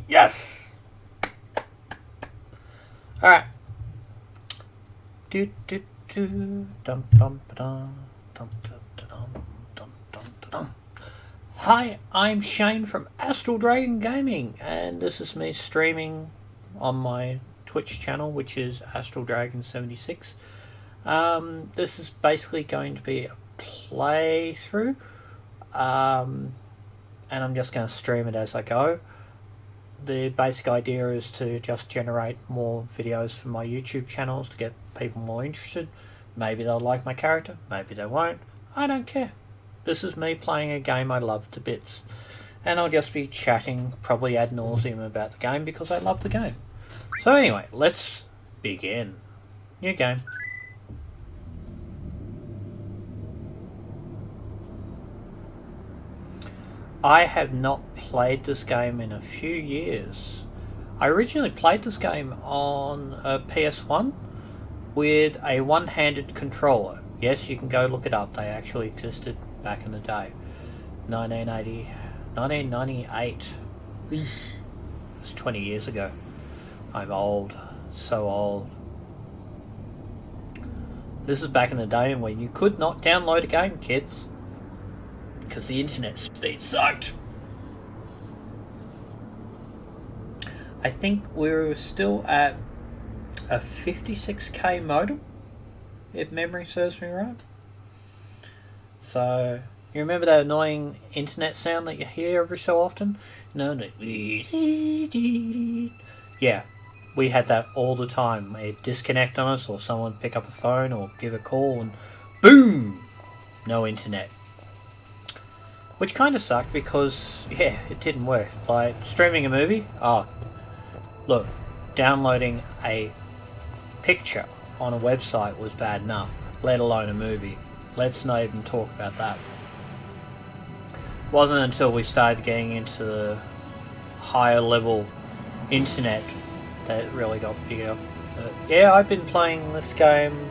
Yes! Alright. Do do do dum dum dum dum dum dum dum dum dum. Hi, I'm Shane from Astral Dragon Gaming, and this is me streaming on my Twitch channel, which is Astral Dragon 76. This is basically going to be a playthrough, and I'm just going to stream it as I go. The basic idea is to just generate more videos for my YouTube channels to get people more interested. Maybe they'll like my character, maybe they won't. I don't care. This is me playing a game I love to bits. And I'll just be chatting, probably ad nauseum, about the game because I love the game. So anyway, let's begin. New game. I have not played this game in a few years. I originally played this game on a PS1 with a one-handed controller. Yes, you can go look it up. They actually existed back in the day. 1998. It's 20 years ago. I'm old. So old. This is back in the day when you could not download a game, kids. Because the internet speed sucked. I think we're still at a 56k modem, if memory serves me right. So, you remember that annoying internet sound that you hear every so often? No, yeah, we had that all the time. It'd disconnect on us, or someone pick up a phone or give a call, and boom, no internet. Which kind of sucked because, yeah, it didn't work. Like, streaming a movie, look, downloading a picture on a website was bad enough, let alone a movie. Let's not even talk about that. It wasn't until we started getting into the higher level internet that it really got bigger. But yeah, I've been playing this game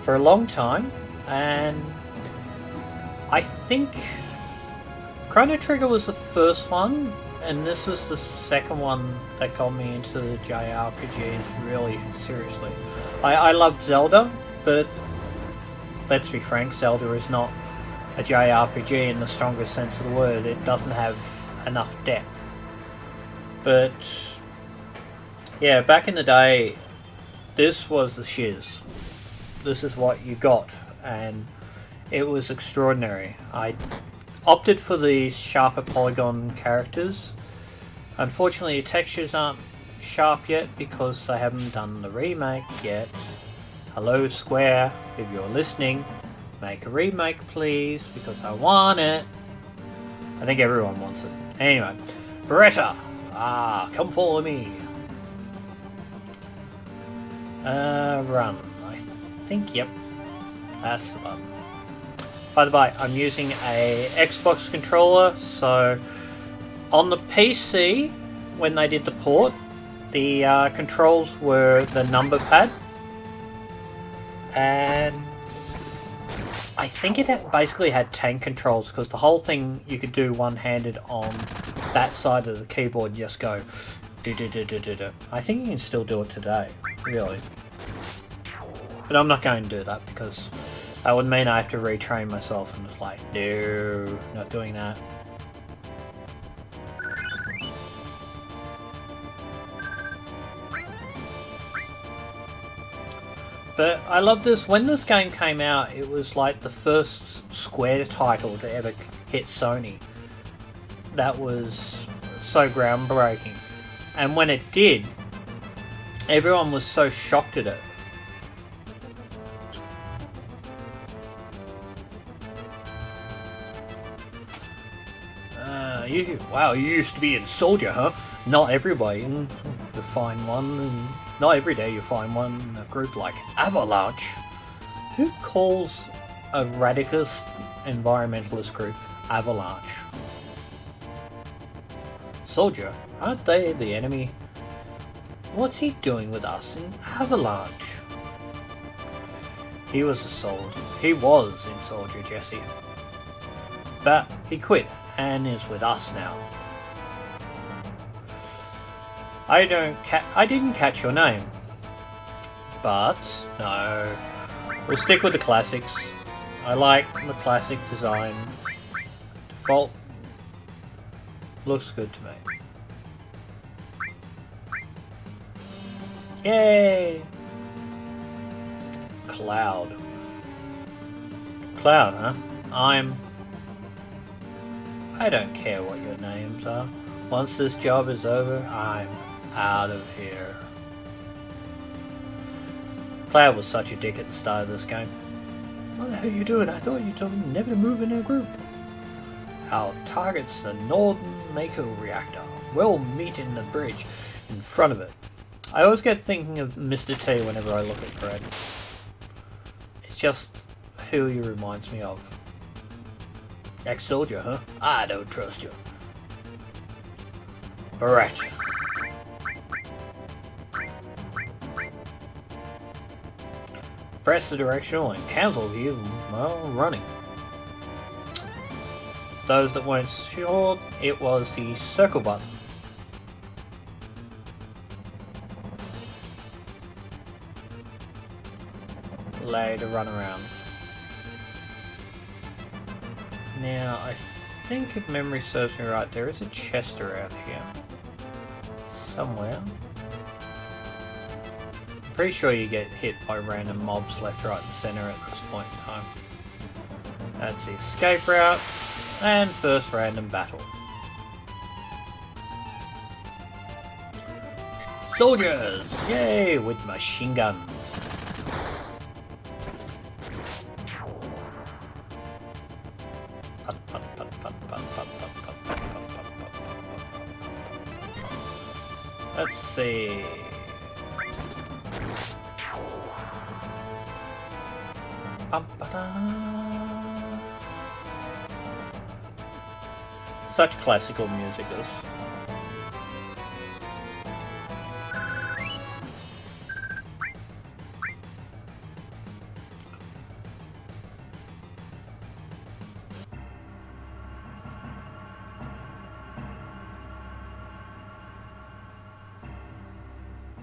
for a long time, and I think Chrono Trigger was the first one, and this was the second one that got me into the JRPGs really seriously. I loved Zelda, but let's be frank, Zelda is not a JRPG in the strongest sense of the word. It doesn't have enough depth. But yeah, back in the day, this was the shiz. This is what you got, and it was extraordinary. I opted for these sharper polygon characters. Unfortunately, the textures aren't sharp yet because they haven't done the remake yet. Hello Square, if you're listening, make a remake please, because I want it. I think everyone wants it. Anyway, Beretta! Come follow me. Run. I think, yep. That's the button. By the way, I'm using a Xbox controller, so on the PC, when they did the port, the controls were the number pad, and I think it basically had tank controls, because the whole thing you could do one-handed on that side of the keyboard and just go do. I think you can still do it today, really. But I'm not going to do that because that would mean I have to retrain myself, and it's like, no, not doing that. But I love this. When this game came out, it was like the first Square title to ever hit Sony. That was so groundbreaking. And when it did, everyone was so shocked at it. Wow, you used to be in Soldier, huh? Not everybody. You find one, and not every day you find one in a group like Avalanche. Who calls a radicalist environmentalist group Avalanche? Soldier, aren't they the enemy? What's he doing with us in Avalanche? He was a soldier. He was in Soldier, Jesse. But he quit and is with us now. I didn't catch your name. But no. We'll stick with the classics. I like the classic design. Default looks good to me. Yay! Cloud. Cloud, huh? I don't care what your names are. Once this job is over, I'm out of here. Cloud was such a dick at the start of this game. What the hell are you doing? I thought you told me never to move in a group. Our target's the Northern Mako reactor. We'll meet in the bridge in front of it. I always get thinking of Mr. T whenever I look at Brad. It's just who he reminds me of. Ex-soldier, huh? I don't trust you. Barrett. Press the directional and cancel here while running. Those that weren't sure, it was the circle button. Allow you to run around. Now, I think if memory serves me right, there is a chest around here. Somewhere. Pretty sure you get hit by random mobs left, right and centre at this point in time. That's the escape route, and first random battle. Soldiers! Yay! With machine guns. Let's see. Such classical music is.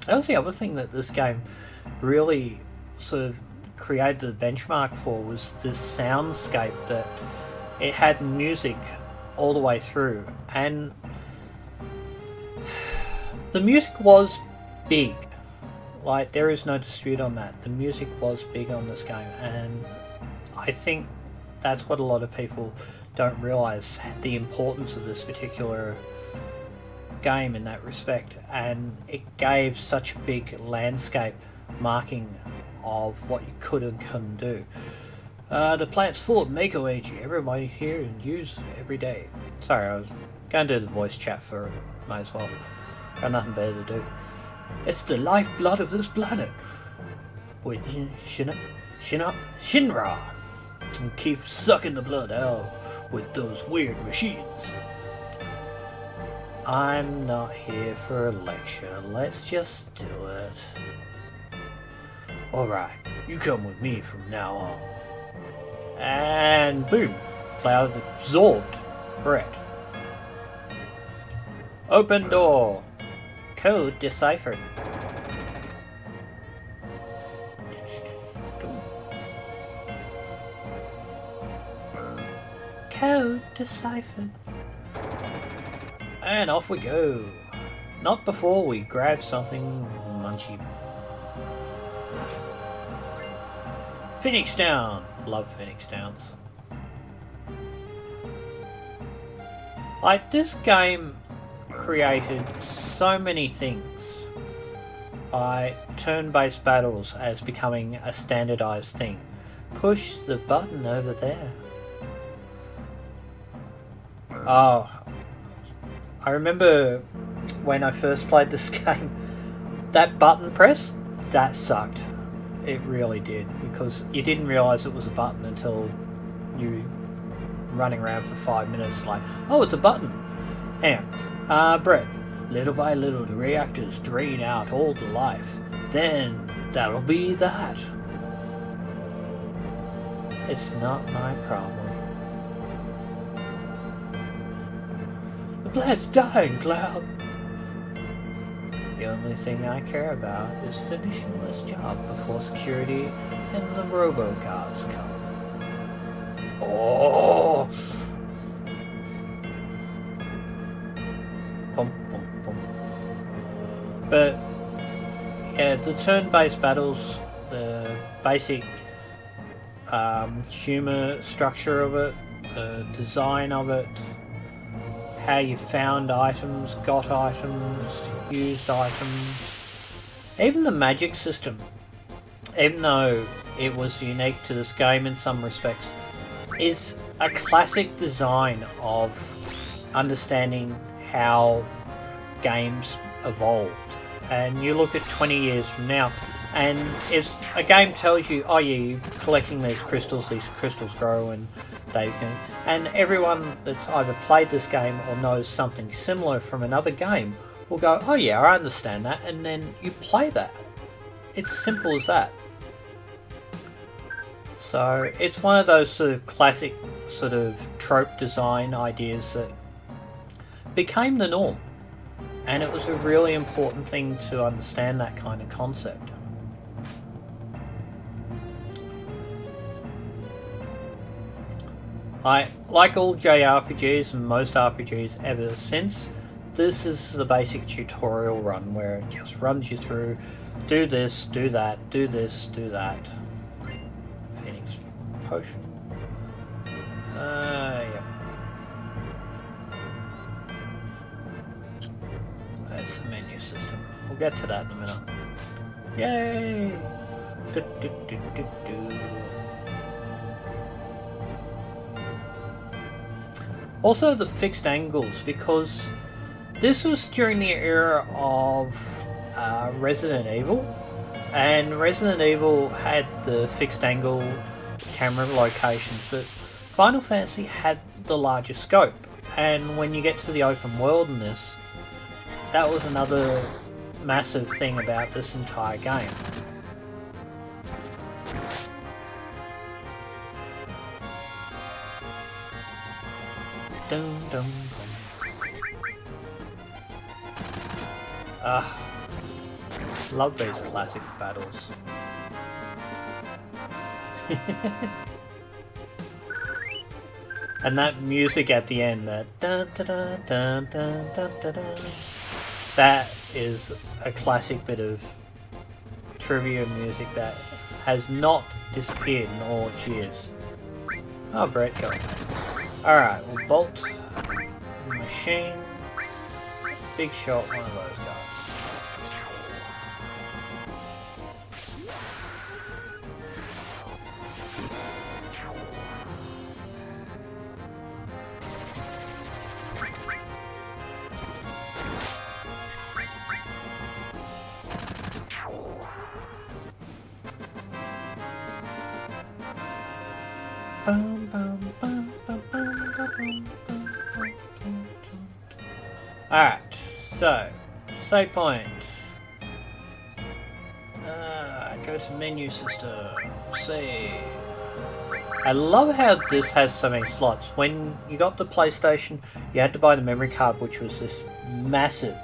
That was the other thing that this game really sort of created the benchmark for, was this soundscape, that it had music all the way through, and the music was big. Like, there is no dispute on that. The music was big on this game, and I think that's what a lot of people don't realise, the importance of this particular game in that respect, and it gave such a big landscape marking of what you could and couldn't do. The plant's full of Mako energy. Everybody here and use every day. Sorry, I was going to do the voice chat for it. Might as well. Got nothing better to do. It's the lifeblood of this planet. With Shinra. And keep sucking the blood out with those weird machines. I'm not here for a lecture. Let's just do it. Alright, you come with me from now on. And boom, Cloud absorbed Brett. Open door. Code deciphered. Code deciphered. And off we go. Not before we grab something munchy. Phoenix Town. Love Phoenix Towns. Like, this game created so many things by turn-based battles as becoming a standardized thing. Push the button over there. Oh, I remember when I first played this game, that button press, that sucked. It really did, because you didn't realise it was a button until you running around for 5 minutes like, oh, it's a button. Hang on. Brett, little by little the reactors drain out all the life. Then that'll be that. It's not my problem. The planet's dying, Cloud. The only thing I care about is finishing this job before security and the robo-guards come. Oh! Pum, pum, pum. But yeah, the turn-based battles, the basic humor structure of it, the design of it, how you found items, got items, used items, even the magic system, even though it was unique to this game in some respects, is a classic design of understanding how games evolved. And you look at 20 years from now, and if a game tells you, oh yeah, you're collecting these crystals grow and they can, and everyone that's either played this game or knows something similar from another game will go, oh yeah, I understand that, and then you play that. It's simple as that. So it's one of those sort of classic sort of trope design ideas that became the norm. And it was a really important thing to understand that kind of concept. Like all JRPGs and most RPGs ever since, this is the basic tutorial run where it just runs you through, do this, do that, do this, do that. Phoenix Potion. Yep. That's the menu system. We'll get to that in a minute. Yay! Do, do, do, do, do. Also the fixed angles, because this was during the era of Resident Evil, and Resident Evil had the fixed angle camera locations, but Final Fantasy had the larger scope, and when you get to the open world in this, that was another massive thing about this entire game. Dum, dum, dum. Love these classic battles. And that music at the end, that dun, dun, dun, dun, dun, dun, dun, dun, that is a classic bit of trivia music that has not disappeared in all its years. Oh, Brett, go. Alright, we'll bolt, machine, big shot, one of those guys. Bum, bum, bum, bum, bum, bum, bum, bum, bum. Alright, so, save point. Go to menu system, save. I love how this has so many slots. When you got the PlayStation, you had to buy the memory card, which was this massive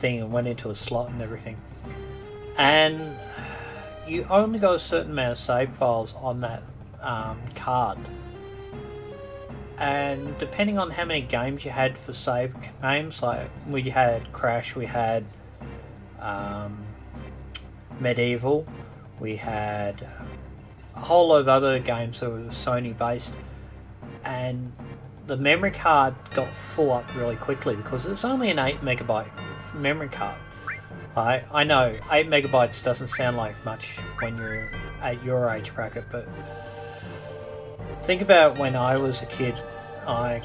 thing and went into a slot and everything. And you only got a certain amount of save files on that card, and depending on how many games you had for save games, like we had Crash, we had Medieval, we had a whole lot of other games that were Sony based, and the memory card got full up really quickly because it was only an 8 megabyte memory card. I know 8 megabytes doesn't sound like much when you're at your age bracket, but think about when I was a kid, like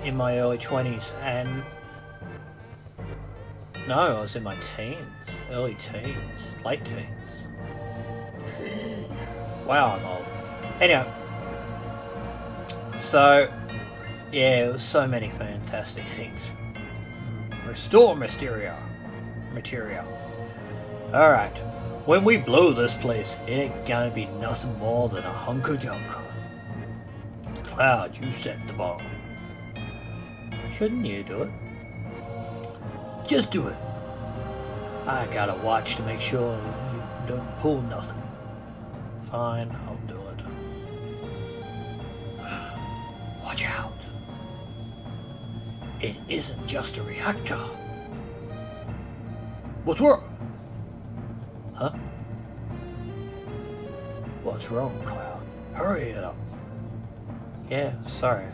in my early 20s, and no, I was in my teens, early teens, late teens. Wow, I'm old. Anyway, so yeah, it was so many fantastic things. Restore Mysteria. Alright, when we blow this place, it ain't gonna be nothing more than a hunk of junk. Cloud, you set the bomb. Shouldn't you do it? Just do it. I gotta watch to make sure you don't pull nothing. Fine, I'll do it. Watch out. It isn't just a reactor. What's wrong? Huh? What's wrong, Cloud? Hurry it up. Yeah, sorry.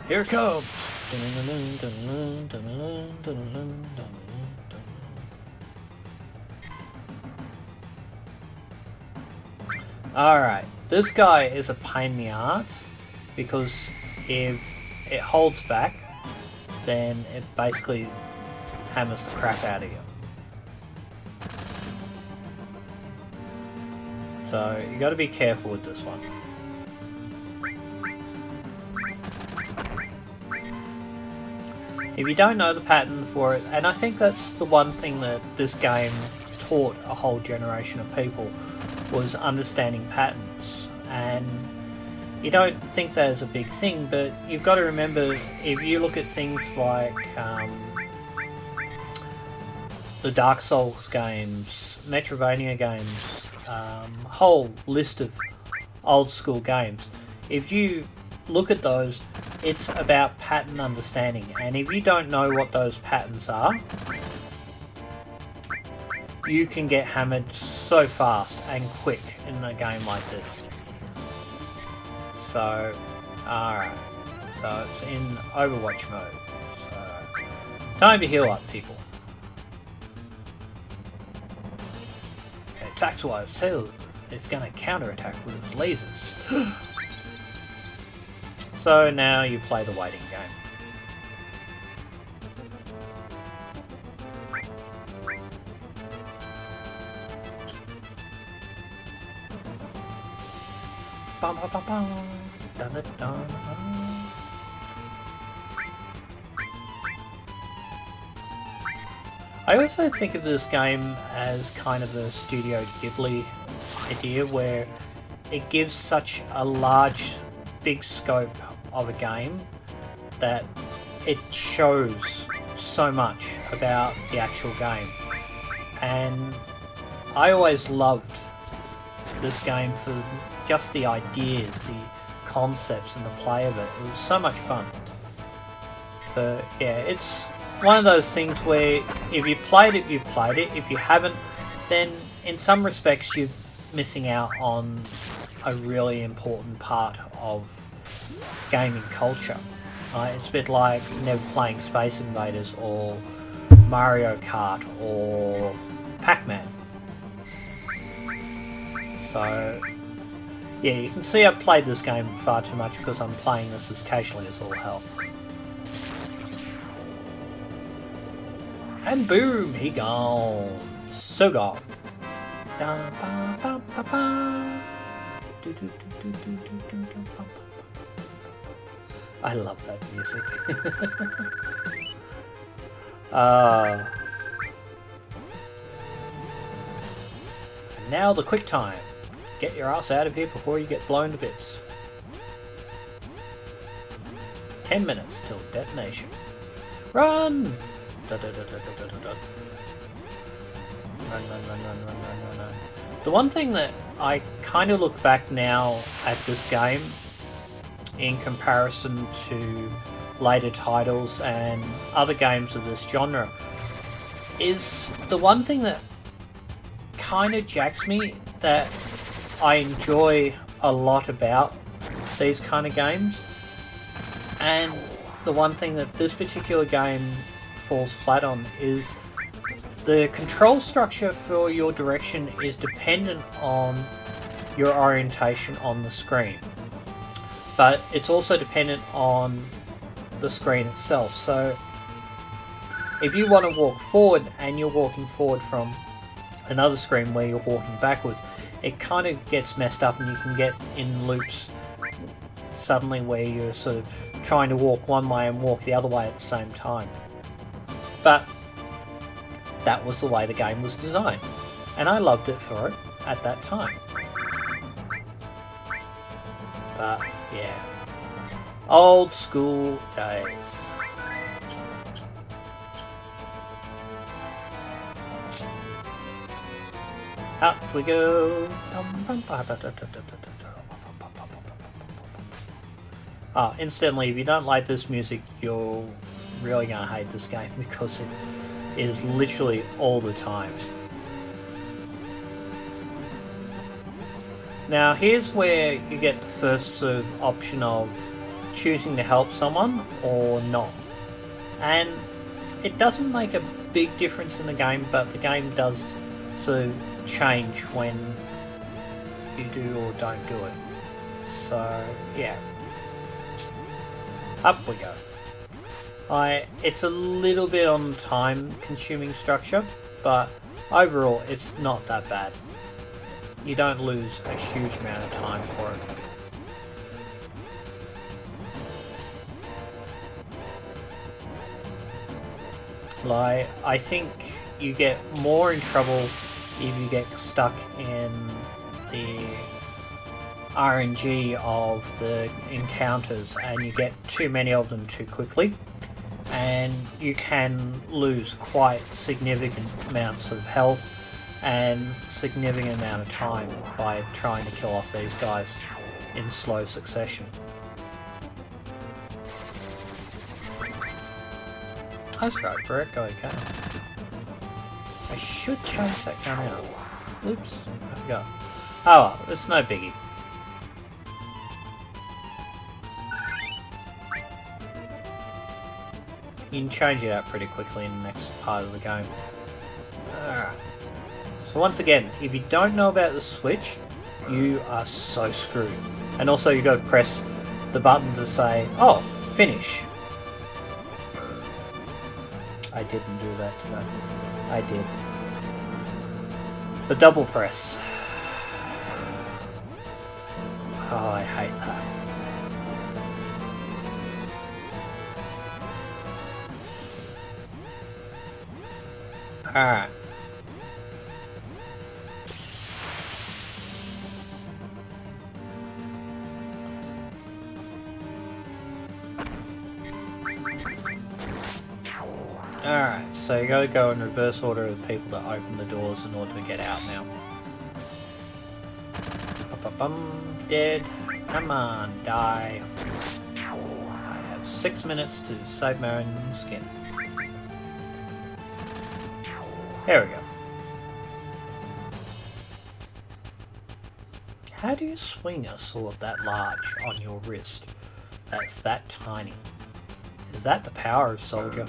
Here it comes. Alright, this guy is a pain in the ass because if it holds back, then it basically hammers the crap out of you. So you got to be careful with this one. If you don't know the pattern for it, and I think that's the one thing that this game taught a whole generation of people, was understanding patterns. And you don't think that is a big thing, but you've got to remember, if you look at things like the Dark Souls games, Metroidvania games, whole list of old school games, if you look at those, it's about pattern understanding, and if you don't know what those patterns are, you can get hammered so fast and quick in a game like this. So, alright. So it's in Overwatch mode. So, time to heal up, people. Okay, attacks wise too. It's going to counter-attack with its lasers. So now you play the waiting game. Bum, bum, bum, bum. Dun, dun, dun, dun. I also think of this game as kind of a Studio Ghibli idea, where it gives such a large, big scope of a game that it shows so much about the actual game. And I always loved this game for just the ideas, the concepts and the play of it. It was so much fun. But yeah, it's one of those things where if you played it, you played it. If you haven't, then in some respects you're missing out on a really important part of gaming culture. It's a bit like never playing Space Invaders or Mario Kart or Pac-Man. So yeah, you can see I've played this game far too much because I'm playing this as casually as all hell. And boom, he gone. So gone. I love that music. And now the quick time. Get your ass out of here before you get blown to bits. 10 minutes till detonation. Run! Run, run, run, run, run. The one thing that I kind of look back now at this game in comparison to later titles and other games of this genre is the one thing that kind of jacks me, that I enjoy a lot about these kind of games, and the one thing that this particular game falls flat on is the control structure for your direction is dependent on your orientation on the screen, but it's also dependent on the screen itself. So if you want to walk forward and you're walking forward from another screen where you're walking backwards, it kind of gets messed up and you can get in loops suddenly where you're sort of trying to walk one way and walk the other way at the same time. But that was the way the game was designed. And I loved it for it at that time. But, yeah. Old school days. Up we go. Oh, incidentally, if you don't like this music, you're really gonna hate this game because it is literally all the time. Now, here's where you get the first sort of option of choosing to help someone or not. And it doesn't make a big difference in the game, but the game does sort of change when you do or don't do it. So, yeah. Up we go. It's a little bit on time consuming structure, but overall it's not that bad. You don't lose a huge amount of time for it. Like, I think you get more in trouble if you get stuck in the RNG of the encounters and you get too many of them too quickly, and you can lose quite significant amounts of health and significant amount of time by trying to kill off these guys in slow succession. That's right, correct, okay. I should change that gun out. Oops, I forgot. Oh well, it's no biggie. You can change it out pretty quickly in the next part of the game. Alright. So once again, if you don't know about the Switch, you are so screwed. And also you got to press the button to say, oh, finish. I didn't do that today. I did. The double press. Oh, I hate that. Alright. Alright, so you gotta go in reverse order of the people that open the doors in order to get out now. Dead. Come on, die. I have 6 minutes to save my own skin. There we go. How do you swing a sword that large on your wrist? That's that tiny. Is that the power of Soldier?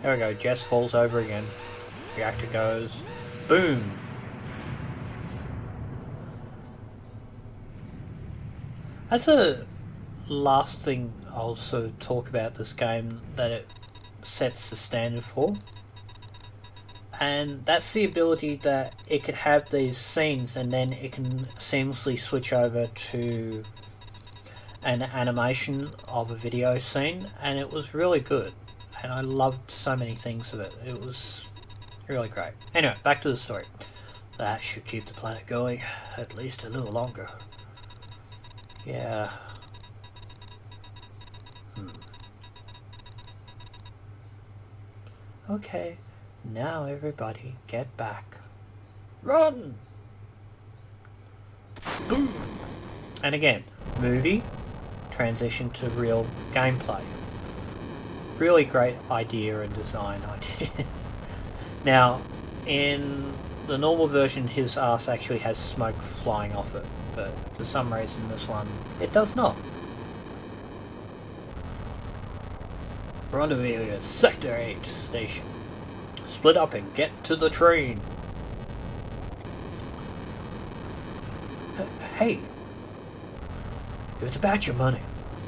There we go, Jess falls over again. Reactor goes. Boom! That's a last thing I'll also talk about this game that it sets the standard for. And that's the ability that it could have these scenes and then it can seamlessly switch over to an animation of a video scene, and it was really good. And I loved so many things of it. It was really great. Anyway, back to the story. That should keep the planet going at least a little longer. Yeah. Okay, now everybody get back. Run! Boom! And again, movie, transition to real gameplay. Really great idea and design idea. Now, in the normal version, his ass actually has smoke flying off it, but for some reason this one, it does not. Rendezvous at Sector 8 station. Split up and get to the train. Hey, if it's about your money,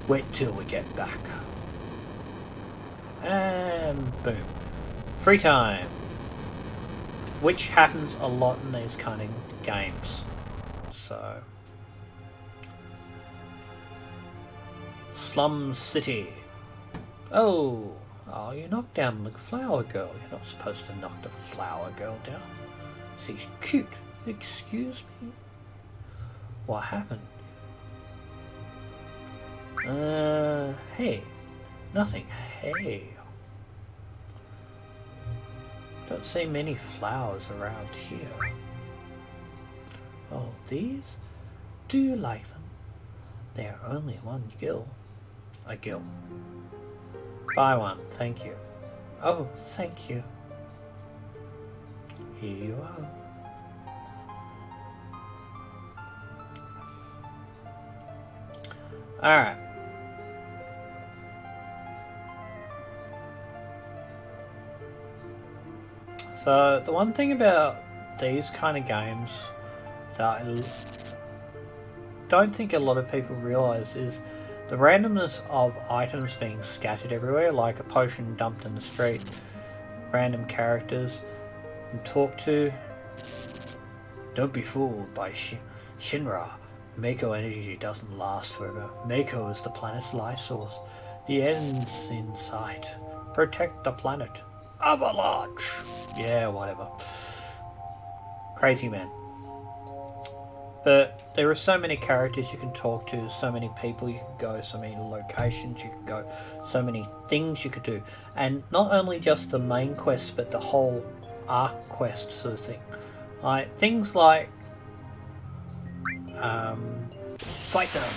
Wait till we get back. And boom. Free time. Which happens a lot in these kind of games. So. Slum City. Oh, you knocked down the flower girl. You're not supposed to knock the flower girl down. She's cute. Excuse me? What happened? Hey. Nothing. Hey. Don't see many flowers around here. Oh, these? Do you like them? They are only one gill. A gill. Buy one, thank you. Oh, thank you. Here you are. Alright. So, the one thing about these kind of games that I don't think a lot of people realise is the randomness of items being scattered everywhere, like a potion dumped in the street, random characters and talk to. Don't be fooled by Shinra. Mako energy doesn't last forever. Mako is the planet's life source. The end's in sight. Protect the planet. Avalanche! Yeah, whatever. Crazy man. But there are so many characters you can talk to, so many people you could go, so many locations you could go, so many things you could do. And not only just the main quest, but the whole arc quest sort of thing. Like, things like fight them.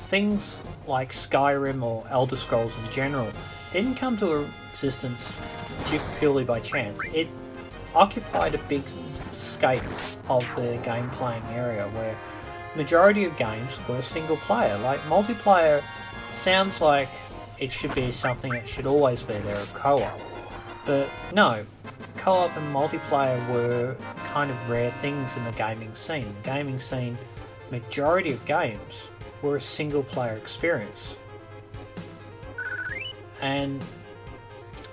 Things like Skyrim or Elder Scrolls in general didn't come to existence purely by chance. It occupied a big scape of the game playing area where majority of games were single player. Like, multiplayer sounds like it should be something that should always be there, a co-op. But no, co-op and multiplayer were kind of rare things in the gaming scene. The gaming scene, majority of games were a single player experience. And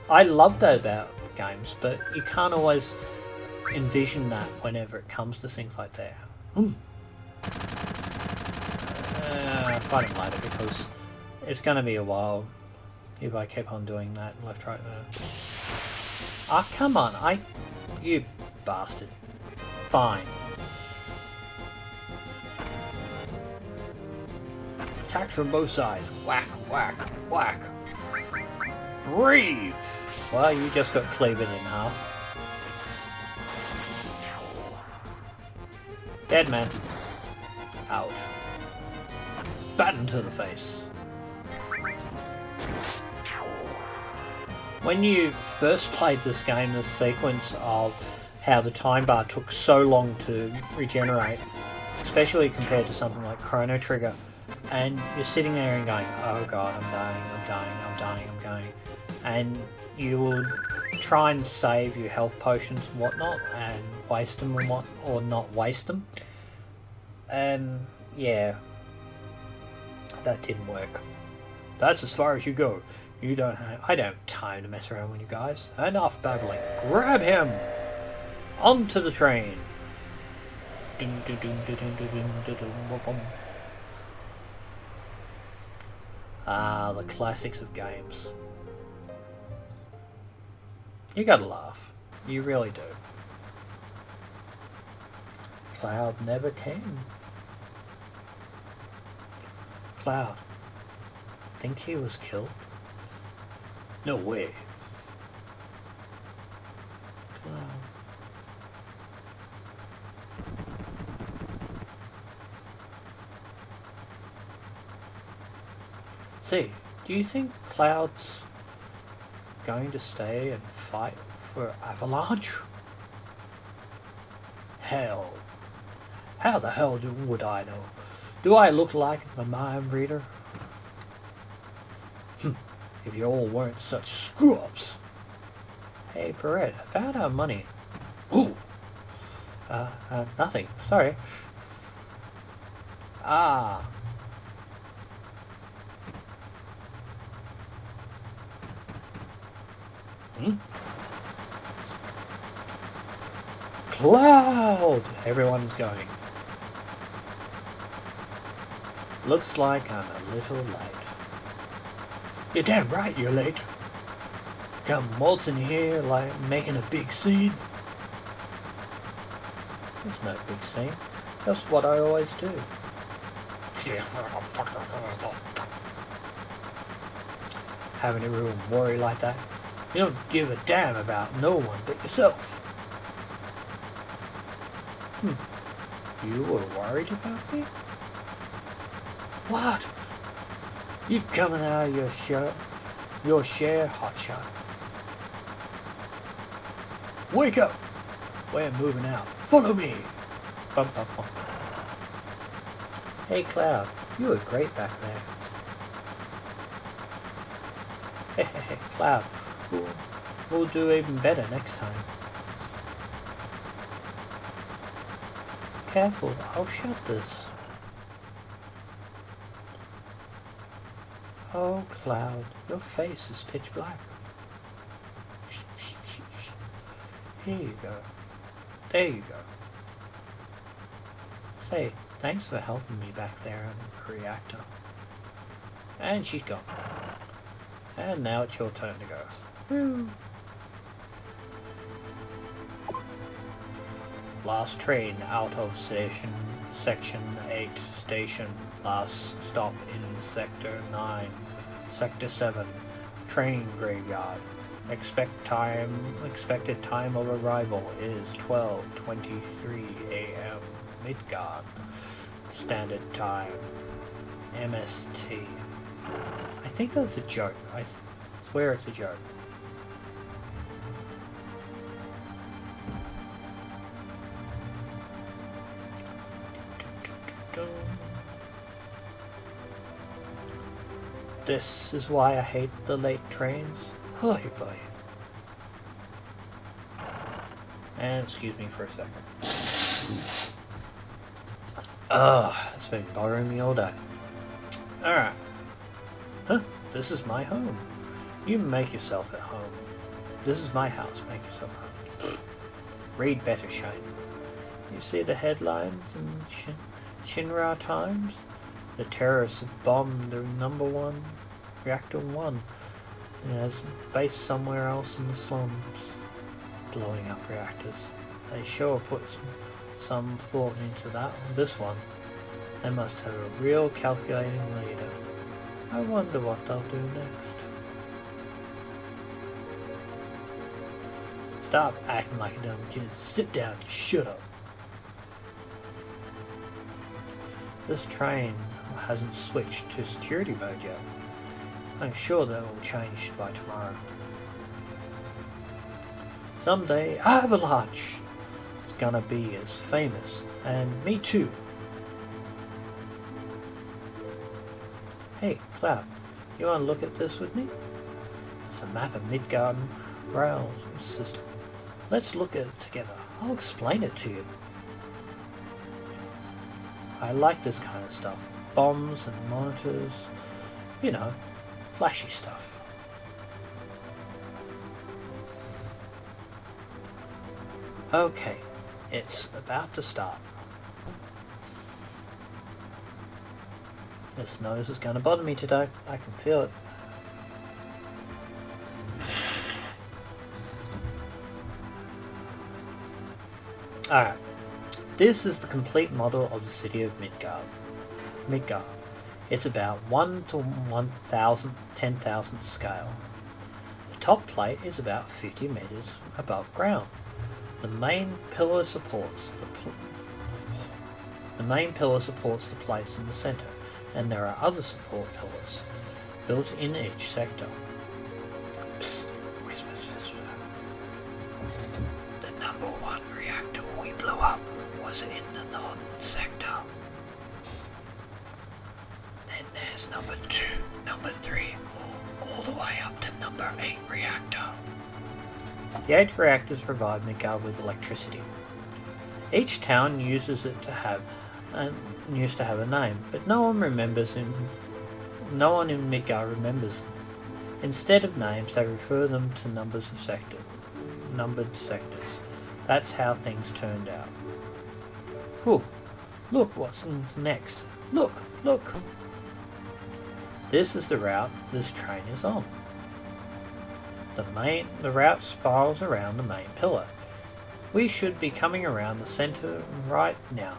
I love that about games, but you can't always envision that whenever it comes to things like that. I'll fight him later because it's going to be a while if I keep on doing that left, right, left. Ah, come on, you bastard. Fine. Attacks from both sides. Whack, whack, whack. Breathe! Well, you just got cleaved in half. Dead man. Out. Baton to the face. When you first played this game, the sequence of how the time bar took so long to regenerate, especially compared to something like Chrono Trigger, and you're sitting there and going, oh god, I'm dying, I'm dying, I'm dying, I'm dying, and you will try and save your health potions and whatnot, and waste them or not waste them, and yeah, that didn't work. That's as far as you go. I don't have time to mess around with you guys. Enough babbling. Grab him! Onto the train. Ah, the classics of games. You gotta laugh. You really do. Cloud never came. Cloud. Think he was killed? No way. Cloud. See, do you think Cloud's going to stay and fight for Avalanche? Hell. How the hell would I know? Do I look like a mind reader? If you all weren't such screw-ups. Hey, Barrett, about our money. Ooh! Nothing. Sorry. Ah. Hmm? Cloud! Everyone's going. Looks like I'm a little late. You're damn right you're late. Come waltzing here like making a big scene. There's no big scene. That's what I always do. Having a real worry like that. You don't give a damn about no one but yourself. You were worried about me? What? You coming out of your share, hotshot? Wake up! We're moving out. Follow me! Bump, bump, bump. Hey, Cloud, you were great back there. Hey, Cloud, we'll do even better next time. Careful, I'll shut this. Oh, Cloud, your face is pitch black. Here you go. There you go. Say, thanks for helping me back there in the reactor. And she's gone. And now it's your turn to go. Woo! Last train out of Section 8 station. Last stop in Sector 9. Sector 7. Train graveyard. Expected time of arrival is 12:23 a.m. Midgard. Standard time. MST. I think that's a joke. I swear it's a joke. This is why I hate the late trains. Oh boy. And excuse me for a second. It's been bothering me all day. Alright. Huh? This is my home. You make yourself at home. This is my house. Make yourself home. Read better, Shane. You see the headlines in Shinra Times? The terrorists have bombed the #1 Reactor 1. It has base somewhere else in the slums. Blowing up reactors. They sure put some thought into this one. They must have a real calculating leader. I wonder what they'll do next. Stop acting like a dumb kid. Sit down and shut up. This train hasn't switched to security mode yet. I'm sure that will change by tomorrow. Someday, Avalanche is gonna be as famous, and me too. Hey, Cloud, you wanna look at this with me? It's a map of Midgard rail system. Let's look at it together. I'll explain it to you. I like this kind of stuff. Bombs and monitors, you know, flashy stuff. Okay, it's about to start. This nose is going to bother me today. I can feel it. Alright, this is the complete model of the city of Midgard. It's about 1 to 1,000, 10,000 scale. The top plate is about 50 meters above ground. The main pillar supports the plates in the center, and there are other support pillars built in each sector. Psst, whisper, whisper. The #1 reactor we blew up was in the northern sector. Then there's #2, #3, all the way up to #8 reactor. The 8 reactors provide Midgard with electricity. Each town used to have a name, but no one in Midgard remembers Instead of names, they refer them to numbered sectors. That's how things turned out. Whew, look what's next. Look! This is the route this train is on. The route spirals around the main pillar. We should be coming around the center right now.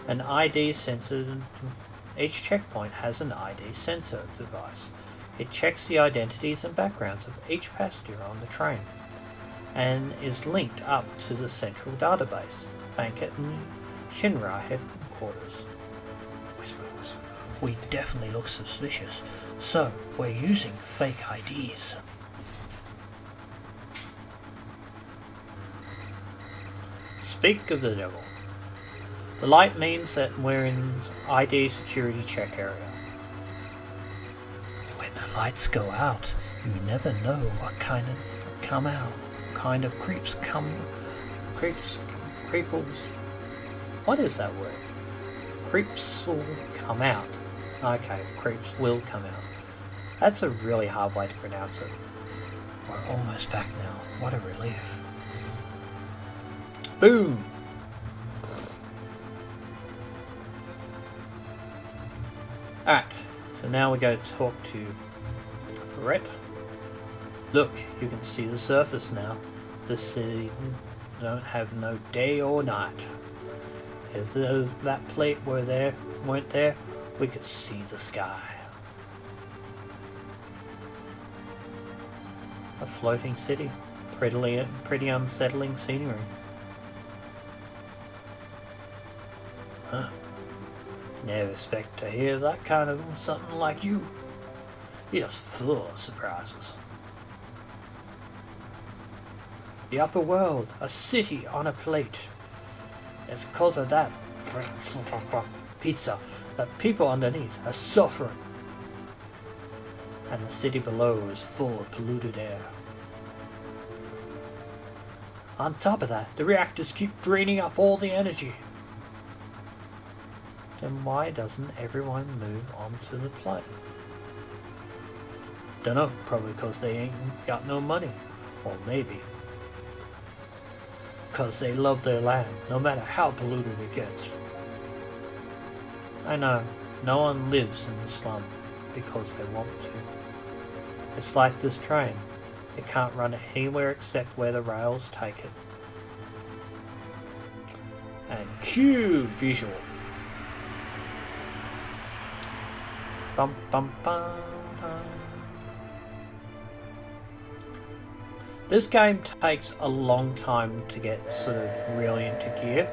An ID sensor. Each checkpoint has an ID sensor device. It checks the identities and backgrounds of each passenger on the train and is linked up to the central database bank at Shinra headquarters. We definitely look suspicious, so we're using fake IDs. Speak of the devil. The light means that we're in ID security check area. When the lights go out, you never know what kind of creeples. What is that word? Creeps will come out. Okay, creeps will come out. That's a really hard way to pronounce it. We're almost back now. What a relief. Boom! Alright, so now we go to talk to Brett. Look, you can see the surface now. The city don't have no day or night. If that plate weren't there, we could see the sky. A floating city. Pretty unsettling scenery. Huh. Never expect to hear that kind of something like you. You're full of surprises. The upper world, a city on a plate. It's because of that pizza that people underneath are suffering. And the city below is full of polluted air. On top of that, the reactors keep draining up all the energy. Then why doesn't everyone move onto the plane? Dunno, probably because they ain't got no money. Or maybe because they love their land, no matter how polluted it gets. I know, no one lives in the slum because they want to. It's like this train. It can't run anywhere except where the rails take it. And cue visual. Bum bum bum. This game takes a long time to get sort of really into gear.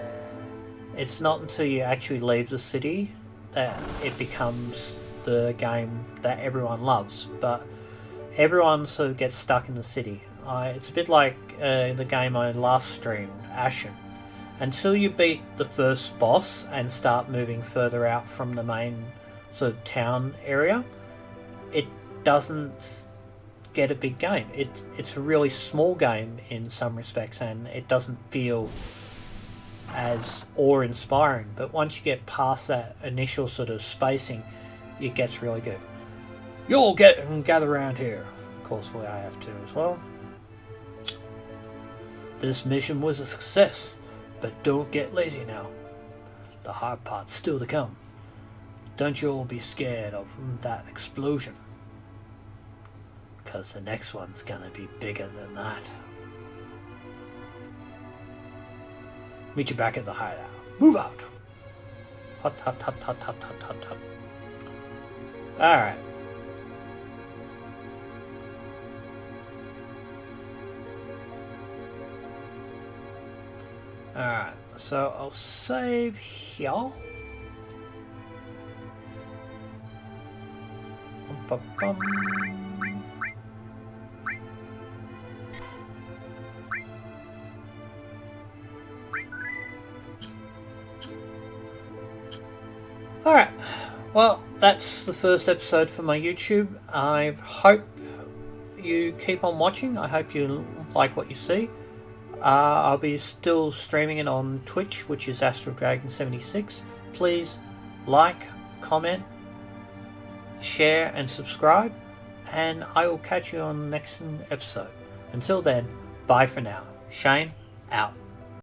It's not until you actually leave the city that it becomes the game that everyone loves, but everyone sort of gets stuck in the city. It's a bit like the game I last streamed, Ashen. Until you beat the first boss and start moving further out from the main sort of town area, it doesn't get a big game. It's a really small game in some respects, and it doesn't feel as awe-inspiring, but once you get past that initial sort of spacing, it gets really good. You'll gather around here. Of course, I have to as well. This mission was a success, but don't get lazy now. The hard part's still to come. Don't you all be scared of that explosion, because the next one's gonna be bigger than that. Meet you back at the hideout. Move out! Hut, hut, hut, hut, hut, hut, hut, hut. Alright. Alright, so I'll save here. Bum, bum, bum. Alright, well, that's the first episode for my YouTube. I hope you keep on watching. I hope you like what you see. I'll be still streaming it on Twitch, which is AstralDragon76. Please like, comment, share and subscribe. and I will catch you on the next episode. Until then, bye for now. Shane, out.